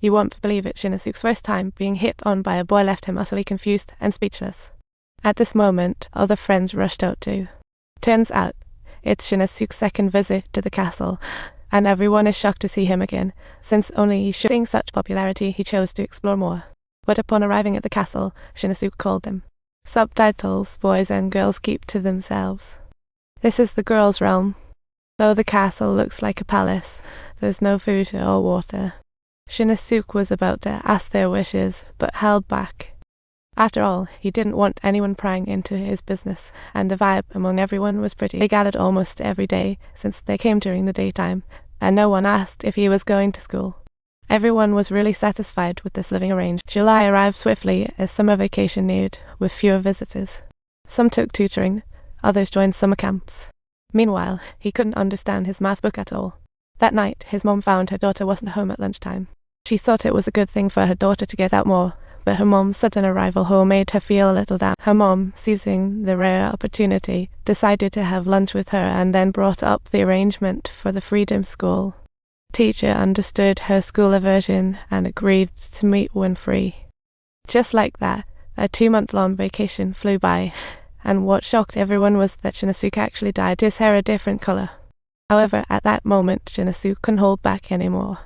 You won't believe it, Shin-suke's first time being hit on by a boy left him utterly confused and speechless. At this moment, other friends rushed out too. Turns out, it's Shin-suke's second visit to the castle, and everyone is shocked to see him again, since only seeing such popularity he chose to explore more. But upon arriving at the castle, Shin-suke called them. Subtitles: boys and girls keep to themselves. This is the girls' realm. Though the castle looks like a palace, there's no food or water. Shin-suke was about to ask their wishes, but held back. After all, he didn't want anyone prying into his business, and the vibe among everyone was pretty. They gathered almost every day, since they came during the daytime, and no one asked if he was going to school. Everyone was really satisfied with this living arrangement. July arrived swiftly as summer vacation neared, with fewer visitors. Some took tutoring, others joined summer camps. Meanwhile, he couldn't understand his math book at all. That night, his mom found her daughter wasn't home at lunchtime. She thought it was a good thing for her daughter to get out more, but her mom's sudden arrival home made her feel a little down. Her mom, seizing the rare opportunity, decided to have lunch with her and then brought up the arrangement for the Freedom School. Teacher understood her school aversion and agreed to meet when free. Just like that, a 2-month-long vacation flew by, and what shocked everyone was that Shin-suke actually dyed his hair a different color. However, at that moment, Shin-suke couldn't hold back anymore.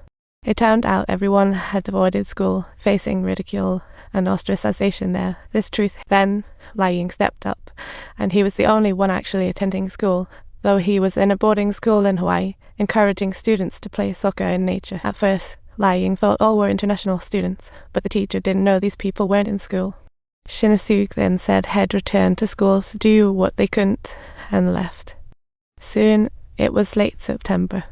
It turned out everyone had avoided school, facing ridicule and ostracization there. This truth, then, Lying stepped up, and he was the only one actually attending school, though he was in a boarding school in Hawaii, encouraging students to play soccer in nature. At first, Lying thought all were international students, but the teacher didn't know these people weren't in school. Shin-suke then said he'd returned to school to do what they couldn't, and left. Soon, it was late September.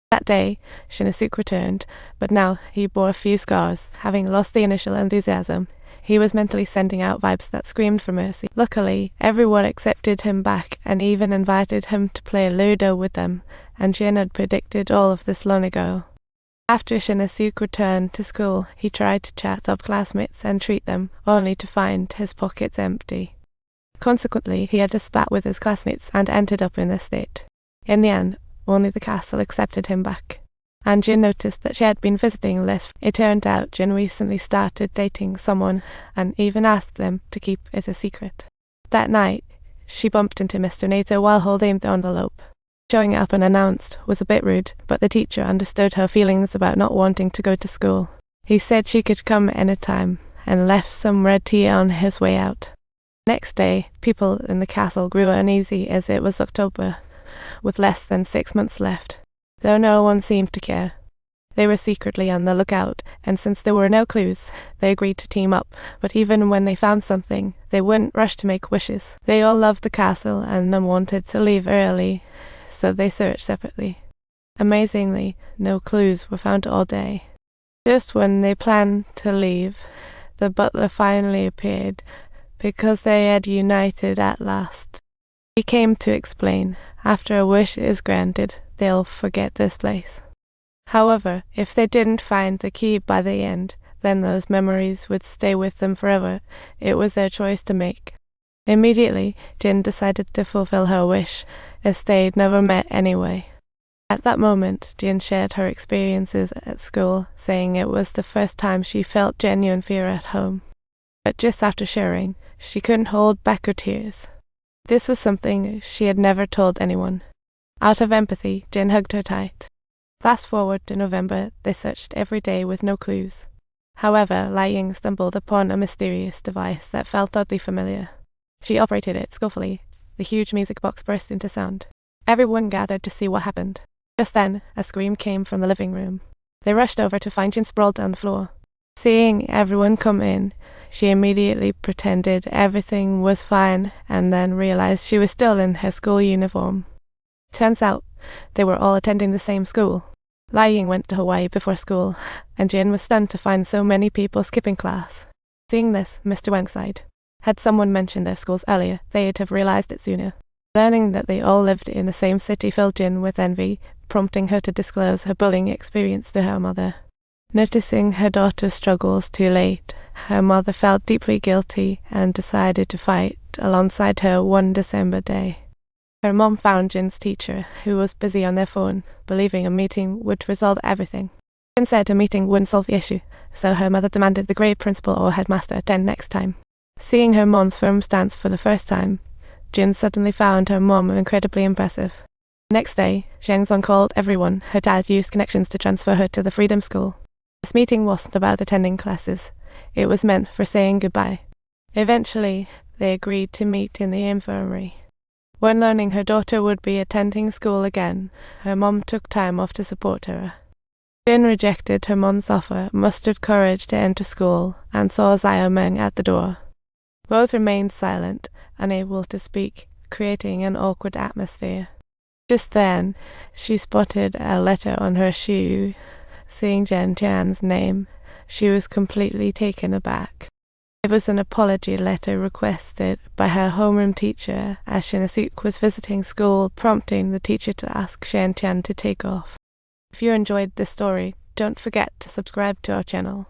That day, Shin-suke returned, but now he bore a few scars. Having lost the initial enthusiasm, he was mentally sending out vibes that screamed for mercy. Luckily, everyone accepted him back and even invited him to play Ludo with them, and Jin had predicted all of this long ago. After Shin-suke returned to school, he tried to chat up classmates and treat them, only to find his pockets empty. Consequently, he had a spat with his classmates and ended up in this state. In the end, only the castle accepted him back, and Jin noticed that she had been visiting less. It turned out Jin recently started dating someone and even asked them to keep it a secret. That night, she bumped into Mr. Nato while holding the envelope. Showing up unannounced was a bit rude, but the teacher understood her feelings about not wanting to go to school. He said she could come anytime, and left some red tea on his way out. Next day, people in the castle grew uneasy as it was October, with less than 6 months left, though no one seemed to care. They were secretly on the lookout, and since there were no clues, they agreed to team up, but even when they found something, they wouldn't rush to make wishes. They all loved the castle, and none wanted to leave early, so they searched separately. Amazingly, no clues were found all day. Just when they planned to leave, the butler finally appeared, because they had united at last. He came to explain, after a wish is granted, they'll forget this place. However, if they didn't find the key by the end, then those memories would stay with them forever. It was their choice to make. Immediately, Jin decided to fulfill her wish, as they'd never met anyway. At that moment, Jin shared her experiences at school, saying it was the first time she felt genuine fear at home. But just after sharing, she couldn't hold back her tears. This was something she had never told anyone. Out of empathy, Jin hugged her tight. Fast forward to November, they searched every day with no clues. However, Lying stumbled upon a mysterious device that felt oddly familiar. She operated it skillfully. The huge music box burst into sound. Everyone gathered to see what happened. Just then, a scream came from the living room. They rushed over to find Jin sprawled on the floor. Seeing everyone come in, she immediately pretended everything was fine and then realized she was still in her school uniform. Turns out, they were all attending the same school. Lying went to Hawaii before school, and Jin was stunned to find so many people skipping class. Seeing this, Mr. Wang sighed. Had someone mentioned their schools earlier, they'd have realized it sooner. Learning that they all lived in the same city filled Jin with envy, prompting her to disclose her bullying experience to her mother. Noticing her daughter's struggles too late, her mother felt deeply guilty and decided to fight alongside her one December day. Her mom found Jin's teacher, who was busy on their phone, believing a meeting would resolve everything. Jin said a meeting wouldn't solve the issue, so her mother demanded the grade principal or headmaster attend next time. Seeing her mom's firm stance for the first time, Jin suddenly found her mom incredibly impressive. Next day, Shang-Tsung called everyone. Her dad used connections to transfer her to the Freedom School. This meeting wasn't about attending classes. It was meant for saying goodbye. Eventually, they agreed to meet in the infirmary. When learning her daughter would be attending school again, her mom took time off to support her. Jin rejected her mom's offer, mustered courage to enter school, and saw Xiao Meng at the door. Both remained silent, unable to speak, creating an awkward atmosphere. Just then, she spotted a letter on her shoe. Seeing Shin-chan's name, she was completely taken aback. It was an apology letter requested by her homeroom teacher as Shin-suk was visiting school, prompting the teacher to ask Shin-chan to take off. If you enjoyed this story, don't forget to subscribe to our channel.